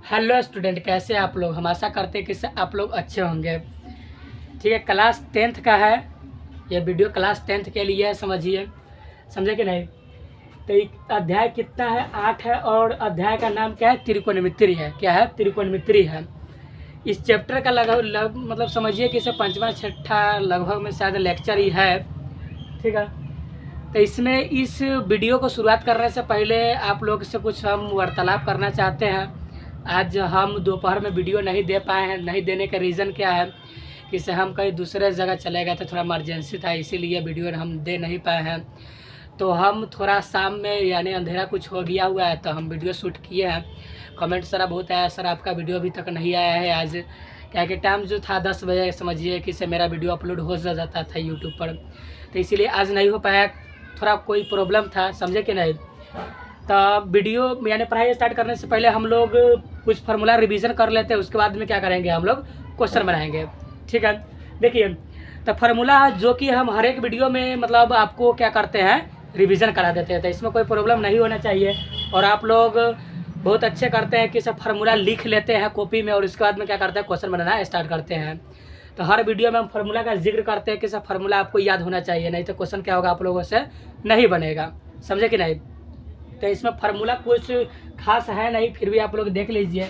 Hello student, कैसे आप लोग। हम आशा करते हैं कि आप लोग अच्छे होंगे। ठीक है, क्लास 10th का है ये वीडियो। क्लास 10th के लिए है, समझिए। समझे कि नहीं। तो एक अध्याय कितना है, 8 है। और अध्याय का नाम क्या है, त्रिकोणमिति है। क्या है, त्रिकोणमिति है। इस चैप्टर का लगभग मतलब समझिए कि इसे 5वां 6ठा लगभग में शायद लेक्चर ही है। ठीक है, तो इसमें इस वीडियो को शुरुआत करने से पहले आप लोग से कुछ हम वार्तालाप करना चाहते हैं। आज हम दोपहर में वीडियो नहीं दे पाए हैं। नहीं देने का रीज़न क्या है कि से हम कहीं दूसरे जगह चले गए थे, थोड़ा इमरजेंसी था, इसीलिए वीडियो हम दे नहीं पाए हैं। तो हम थोड़ा शाम में यानी अंधेरा कुछ हो गया हुआ है तो हम वीडियो शूट किए हैं। कमेंट सारा बहुत आया, सर आपका वीडियो अभी तक नहीं आया है आज। क्या कि टाइम जो था 10 बजे, समझिए कि से मेरा वीडियो अपलोड हो जाता था यूट्यूब पर, तो इसीलिए आज नहीं हो पाया। थोड़ा कोई प्रॉब्लम था, समझे कि नहीं। तो वीडियो यानी पढ़ाई स्टार्ट करने से पहले हम लोग कुछ फार्मूला रिवीजन कर लेते हैं। उसके बाद में क्या करेंगे, हम लोग क्वेश्चन बनाएंगे। ठीक है, देखिए। तो फार्मूला जो कि हम हर एक वीडियो में मतलब आपको क्या करते हैं, रिवीजन करा देते हैं। तो इसमें कोई प्रॉब्लम नहीं होना चाहिए। और आप लोग बहुत अच्छे करते हैं कि सब फार्मूला लिख लेते हैं कॉपी में और उसके बाद में क्या करते हैं, क्वेश्चन बनाना स्टार्ट करते हैं। तो हर वीडियो में हम फार्मूला का जिक्र करते हैं कि सब फार्मूला आपको याद होना चाहिए, नहीं तो क्वेश्चन क्या होगा आप लोगों से नहीं बनेगा। समझे कि नहीं। तो इसमें फार्मूला कुछ खास है नहीं, फिर भी आप लोग देख लीजिए।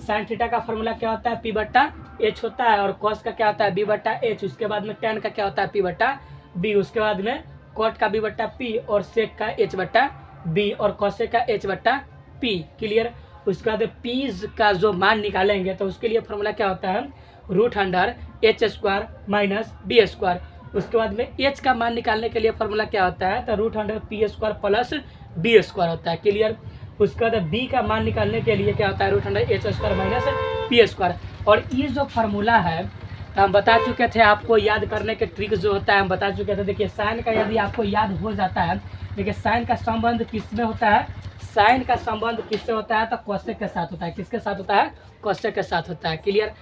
साइन थीटा का फार्मूला क्या होता है, P/H होता है। और कॉस का क्या होता है, B/H। उसके बाद में टेन का क्या होता है, P/B। उसके बाद में कॉट का B/P और सेक का H/B और कॉसेक का H/P। क्लियर। उसके बाद पीज का जो मान निकालेंगे तो उसके लिए फार्मूला क्या होता है, √H² - B²। उसके बाद में H का मान निकालने के लिए फार्मूला क्या होता है, तो √P² + B² होता है। क्लियर। उसके बाद B का मान निकालने के लिए क्या होता है, √H² - P²। और ये जो फार्मूला है तो हम बता चुके थे, आपको याद करने के ट्रिक जो होता है हम बता चुके थे। देखिए साइन का यदि आपको याद हो जाता है, देखिए साइन का संबंध किसमें होता है, साइन का संबंध किससे होता है, तो कोसेक के साथ होता है। किसके साथ होता है, कोसेक के साथ होता है। क्लियर।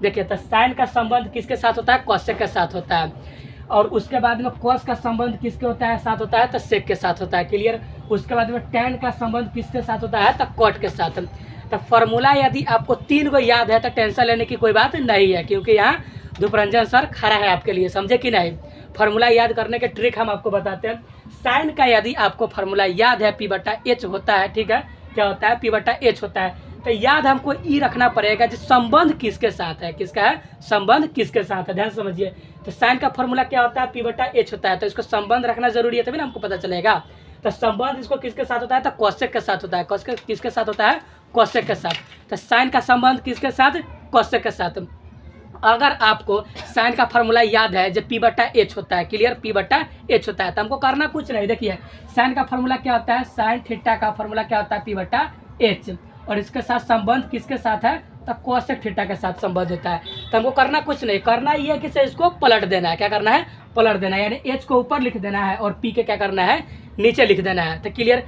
देखिए तो साइन का संबंध किसके साथ होता है, कोसेक के साथ होता है। और उसके बाद में कॉस का संबंध किसके होता है, साथ होता है, तो सेक के साथ होता है। क्लियर। उसके बाद में टेन का संबंध किसके साथ होता है, तो कॉट के साथ। तो फार्मूला यदि आपको 3 को याद है तो टेंशन लेने की कोई बात नहीं है, क्योंकि यहाँ दुपरंजन सर खड़ा है आपके लिए। समझे कि नहीं। फार्मूला याद करने के ट्रिक हम आपको बताते हैं। साइन का यदि आपको फार्मूला याद है, P/H होता है। ठीक है, क्या होता है, P/H होता है। तो याद हमको ई रखना पड़ेगा जो संबंध किसके साथ है, किसका है, संबंध किसके साथ है। ध्यान समझिए। तो साइन का फार्मूला क्या होता है, P/H होता है। तो इसको संबंध रखना जरूरी है, तभी ना हमको पता चलेगा। तो संबंध इसको किसके साथ होता है, तो कोसेक के साथ होता है। कोसेक किसके साथ होता है, कोसेक के साथ। तो साइन का संबंध किसके साथ, कोसेक के साथ। अगर आपको साइन का फार्मूला याद है जो P/H होता है, क्लियर, P/H होता है, तो हमको करना कुछ नहीं। देखिए साइन का फार्मूला क्या होता है, साइन थीटा का फार्मूला क्या होता है, P/H। और इसके साथ संबंध किसके साथ है, तो कोसेक थीटा के साथ संबंध होता है। तो हमको करना कुछ नहीं, करना ये है कि से इसको पलट देना है। क्या करना है, पलट देना है। यानी H को ऊपर लिख देना है और P के क्या करना है, नीचे लिख देना है। तो क्लियर।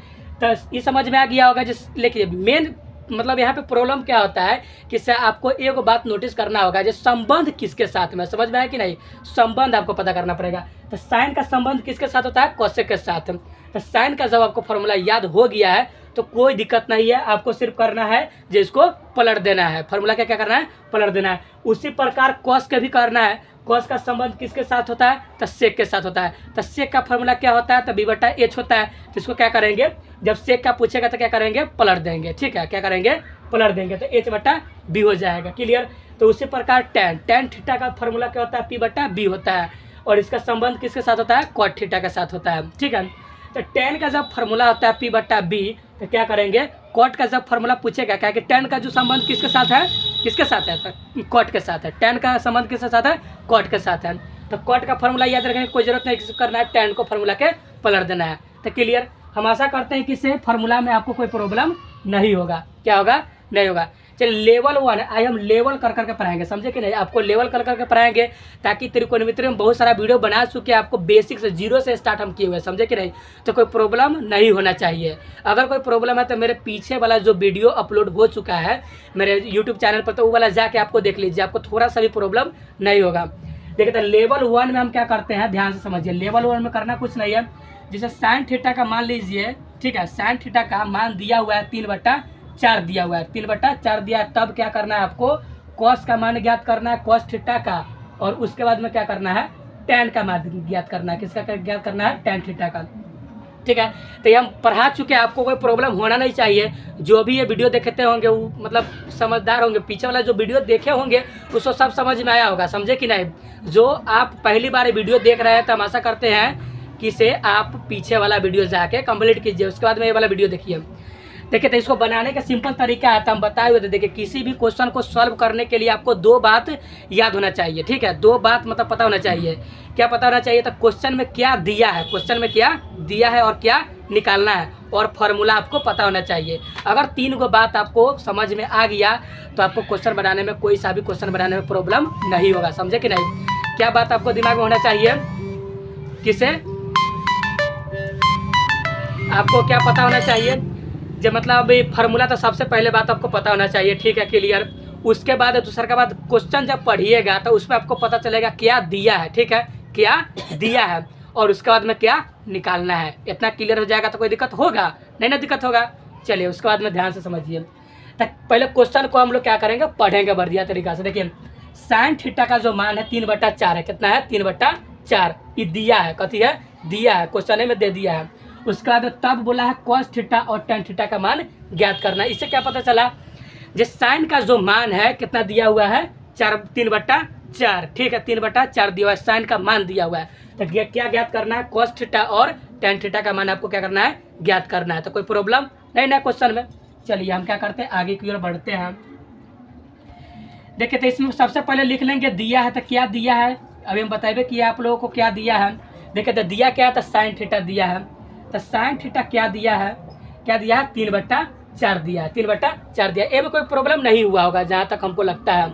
तो ये समझ में आ गया होगा। जिस लिखिए मेन मतलब यहाँ पे प्रॉब्लम क्या होता है कि से आपको एक बात नोटिस करना होगा, जो संबंध किसके साथ में, समझ में आया कि नहीं। संबंध आपको पता करना पड़ेगा। तो साइन का संबंध किसके साथ होता है, कोसेक के साथ। तो साइन का जब आपको फार्मूला याद हो गया है तो कोई दिक्कत नहीं है, आपको सिर्फ करना है जिसको पलट देना है। फार्मूला क्या क्या करना है, पलट देना है। उसी प्रकार कॉस के भी करना है। कॉस का संबंध किसके साथ होता है, तो सेक के साथ होता है। तो सेक का फार्मूला क्या होता है, तो B/H होता है। तो इसको क्या करेंगे, जब सेक का पूछेगा तो क्या करेंगे, पलट देंगे। ठीक है, क्या करेंगे, पलट देंगे, तो H/B हो जाएगा। क्लियर। तो उसी प्रकार टेन थीटा का फार्मूला क्या होता है, P/B होता है। और इसका संबंध किसके साथ होता है, कॉट थीटा के साथ होता है। ठीक है। तो टेन का जब फार्मूला होता है P/B, तो क्या करेंगे, कॉट का जब फार्मूला पूछेगा, क्या कि टेन का जो संबंध किसके साथ है, किसके साथ है, तो कॉट के साथ है। टेन का संबंध किसके साथ है, कॉट के साथ है। तो कॉट का फार्मूला याद रखने की कोई जरूरत नहीं, किसी करना है टेन को फार्मूला के पलट देना है। तो क्लियर। हम आशा करते हैं कि इससे फार्मूला में आपको कोई प्रॉब्लम नहीं होगा। क्या होगा, नहीं होगा। चलिए लेवल 1 आई हम लेवल कर करके पढ़ाएंगे। समझे कि नहीं, आपको लेवल कर करके पढ़ाएंगे ताकि त्रिकोणमिति में बहुत सारा वीडियो बना चुके, आपको बेसिक से 0 से स्टार्ट हम किए हुए। समझे कि नहीं, तो कोई प्रॉब्लम नहीं होना चाहिए। अगर कोई प्रॉब्लम है तो मेरे पीछे वाला जो वीडियो अपलोड हो चुका है मेरे यूट्यूब चैनल पर, तो वो वाला जाके आपको देख लीजिए, आपको थोड़ा सा भी प्रॉब्लम नहीं होगा। देखिए तो लेवल 1 में हम क्या करते हैं, ध्यान से समझिए। लेवल 1 में करना कुछ नहीं है। जैसे साइन थीटा का मान लीजिए ठीक है। साइन थीटा का मान दिया हुआ है 3/4 दिया हुआ है, 3/4 दिया है। तब क्या करना है आपको, कॉस का मान ज्ञात करना है, कॉस थीटा का, और उसके बाद में क्या करना है, टैन का मान ज्ञात करना है। किसका ज्ञात करना है, टैन थीटा का। ठीक है, तो ये हम पढ़ा चुके हैं, आपको कोई प्रॉब्लम होना नहीं चाहिए। जो भी ये वीडियो देखते होंगे वो मतलब समझदार होंगे, पीछे वाला जो वीडियो देखे होंगे उसको सब समझ में आया होगा, समझे कि नहीं। जो आप पहली बार वीडियो देख रहे हैं तो हम आशा करते हैं कि से आप पीछे वाला वीडियो जाके कंप्लीट कीजिए, उसके बाद में ये वाला वीडियो देखिए। देखिए, तो इसको बनाने का सिंपल तरीका है, तो हम बताए हुए थे। देखिए, किसी भी क्वेश्चन को सॉल्व करने के लिए आपको 2 बात याद होना चाहिए। ठीक है, 2 बात मतलब पता होना चाहिए। क्या पता होना चाहिए, तो क्वेश्चन में क्या दिया है, क्वेश्चन में क्या दिया है और क्या निकालना है, और फॉर्मूला आपको पता होना चाहिए। अगर 3 गो बात आपको समझ में आ गया तो आपको क्वेश्चन बनाने में, कोई सा भी क्वेश्चन बनाने में प्रॉब्लम नहीं होगा, समझे कि नहीं। क्या बात आपको दिमाग में होना चाहिए, किसे आपको क्या पता होना चाहिए, जो मतलब फार्मूला तो सबसे पहले बात आपको पता होना चाहिए। ठीक है, क्लियर। उसके बाद दूसरा का बाद क्वेश्चन जब पढ़िएगा तो उसमें आपको पता चलेगा क्या दिया है। ठीक है, क्या दिया है और उसके बाद में क्या निकालना है। इतना क्लियर हो जाएगा तो कोई दिक्कत होगा नहीं ना, दिक्कत होगा। चलिए, उसके बाद में ध्यान से समझिए। तो पहले क्वेश्चन को हम लोग क्या करेंगे, पढ़ेंगे बढ़िया तरीका से। देखिए, साइन थीटा का जो मान है 3/4 है। कितना है, 3/4। ये दिया है, कथी है, दिया है, क्वेश्चन में दे दिया है। उसके बाद तब बोला है कॉस थीटा और टेन थीटा का मान ज्ञात करना है। इससे क्या पता चला, जिस साइन का जो मान है कितना दिया हुआ है, 3/4। ठीक है, 3/4 दिया हुआ है, साइन का मान दिया हुआ है। तो क्या ज्ञात करना है, कॉस थीटा और टेन थीटा का मान आपको क्या करना है, ज्ञात करना है। तो कोई प्रॉब्लम नहीं ना क्वेश्चन में। चलिए, हम क्या करते हैं, आगे की ओर बढ़ते हैं। देखिए, तो इसमें सबसे पहले लिख लेंगे दिया है, तो क्या दिया है अभी हम बताएंगे कि आप लोगों को क्या दिया है। देखिए, तो दिया क्या है, तो साइन थीटा दिया है। तो साइन थीटा क्या दिया है, क्या दिया है, 3/4 दिया है, 3/4 दिया। ये में कोई प्रॉब्लम नहीं हुआ होगा जहाँ तक हमको लगता है।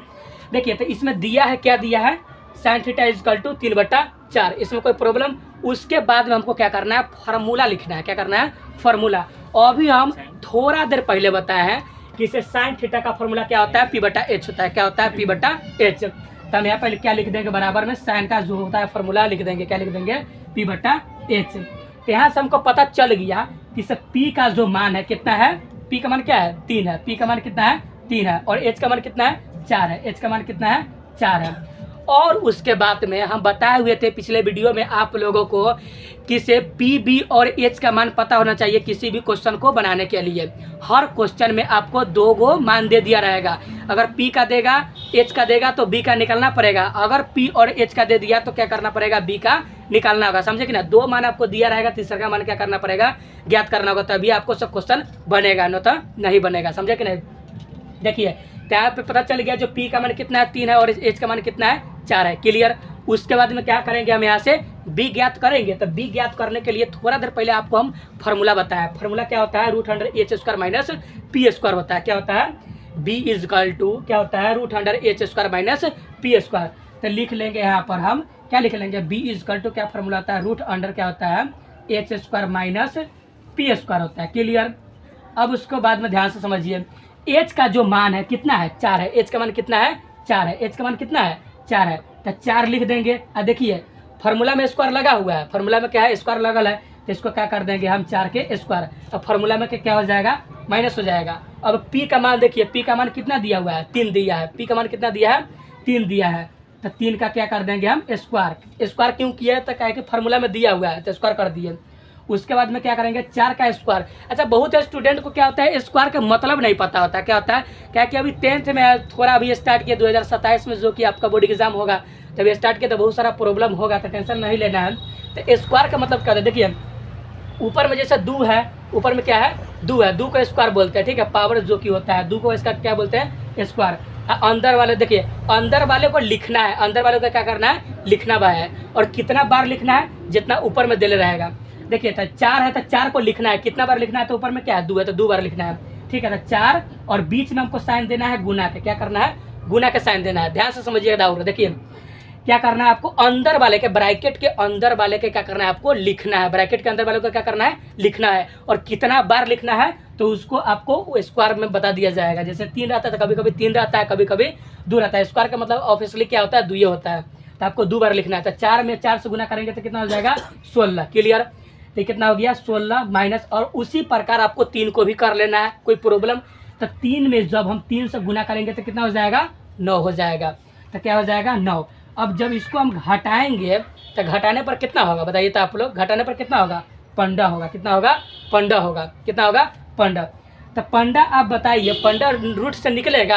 देखिए, तो इसमें दिया है, क्या दिया है, साइन थीटा इक्वल टू 3/4, इसमें कोई प्रॉब्लम। उसके बाद में हमको क्या करना है, फार्मूला लिखना है। क्या करना है, फार्मूला। और भी हम थोड़ा देर पहले बताए हैं कि इसे साइन थीटा का फार्मूला क्या होता है, P/H होता है। क्या होता है, P/H। तो हम यहाँ पहले क्या लिख देंगे, बराबर में साइन का जो होता है फार्मूला लिख देंगे। क्या लिख देंगे, P/H। तो यहाँ से हमको पता चल गया कि इस P का जो मान है कितना है, P का मान क्या है, 3 है। P का मान कितना है, 3 है। और H का मान कितना है, 4 है। H का मान कितना है, 4 है। और उसके बाद में हम बताए हुए थे पिछले वीडियो में आप लोगों को कि से P, B और H का मान पता होना चाहिए किसी भी क्वेश्चन को बनाने के लिए। हर क्वेश्चन में आपको 2 गो मान दे दिया रहेगा। अगर P का देगा, H का देगा तो B का निकालना पड़ेगा। अगर P और H का दे दिया तो क्या करना पड़ेगा, B का निकालना होगा, समझे कि ना। 2 मान आपको दिया रहेगा, तीसरा का मान क्या करना पड़ेगा, ज्ञात करना होगा, तभी आपको सब क्वेश्चन बनेगा, न तो नहीं बनेगा, समझे कि नहीं। देखिए, यहाँ पे पता चल गया जो P का मान कितना है, 3 है, और H का मान कितना है, 4 है। क्लियर। उसके बाद में क्या करेंगे, हम यहाँ से B ज्ञात करेंगे। तो B ज्ञात करने के लिए थोड़ा देर पहले आपको हम फार्मूला बताया। फार्मूला क्या होता है, √H² - P² होता है। क्या होता है, B इक्वल टू क्या होता है, √H² - P²। तो लिख लेंगे यहाँ पर हम क्या लिख लेंगे, B इक्वल टू क्या फार्मूला होता है, √अंडर क्या होता है, H² - P² होता है। क्लियर। अब उसको बाद में ध्यान से समझिए, H का जो मान है कितना है, 4 है। H का मान कितना है, 4 है। H का मान कितना है, 4 है। तो 4 लिख देंगे। अब देखिए, फार्मूला में स्क्वायर लगा हुआ है, फार्मूला में क्या है, स्क्वायर लगल है, तो इसको क्या कर देंगे हम, 4 के स्क्वायर। अब फार्मूला में क्या हो जाएगा, माइनस हो जाएगा। अब P का मान देखिए, P का मान कितना दिया हुआ है, 3 दिया है। P का मान कितना दिया है, 3 दिया है। तो 3 का क्या कर देंगे हम, स्क्वायर। स्क्वायर क्यों किया है, तो क्या है कि फार्मूला में दिया हुआ है तो स्क्वायर कर दिए। उसके बाद में क्या करेंगे, 4 का स्क्वायर। अच्छा, बहुत स्टूडेंट को क्या होता है, स्क्वायर का मतलब नहीं पता होता। क्या होता है, क्या कि अभी 10th में थोड़ा अभी स्टार्ट किया, 2027 में जो कि आपका बोर्ड एग्जाम होगा, तो अभी स्टार्ट किया तो बहुत सारा प्रॉब्लम होगा, तो टेंशन नहीं लेना है। तो स्क्वायर का मतलब क्या होता है, देखिए ऊपर में जैसे 2 है, ऊपर में क्या है, 2 है, 2 का स्क्वायर बोलते हैं। ठीक है, पावर जो कि होता है 2 को, इसका क्या बोलते हैं, स्क्वायर। अंदर वाले देखिए, अंदर वाले को लिखना है, अंदर वाले को क्या करना है, लिखना है। और कितना बार लिखना है, जितना ऊपर में दिले रहेगा। देखिए, तो 4 है तो 4 को लिखना है, कितना बार लिखना है, तो ऊपर में क्या है, 2 है तो 2 बार लिखना है। ठीक है, तो 4 और बीच में हमको साइन देना है गुना के। क्या करना है, गुना के साइन देना है। ध्यान से समझिएगा डाउट। देखिए क्या करना है आपको, अंदर वाले के, ब्रैकेट के अंदर वाले के क्या करना है, आपको लिखना है। ब्रैकेट के अंदर वाले को क्या करना है, लिखना है। और कितना बार लिखना है तो उसको आपको स्क्वायर में बता दिया जाएगा। जैसे 3 रहता है तो कभी कभी 3 रहता है, कभी कभी 2 रहता है। स्क्वायर का मतलब ऑब्वियसली क्या होता है, 2 होता है। तो आपको 2 बार लिखना है। तो 4 में 4 से गुना करेंगे तो कितना हो जाएगा, 16। क्लियर। तो कितना हो गया 16 माइनस, और उसी प्रकार आपको 3 को भी कर लेना है, कोई प्रॉब्लम। तो 3 में जब हम 3 से गुना करेंगे तो कितना हो जाएगा 9 हो जाएगा। तो क्या हो जाएगा 9। अब जब इसको हम घटाएंगे तो घटाने पर कितना होगा बताइए तो आप लोग, घटाने पर कितना होगा 15 होगा। कितना होगा 15 होगा। कितना होगा 15। तो 15 आप बताइए 15 रूट से निकलेगा।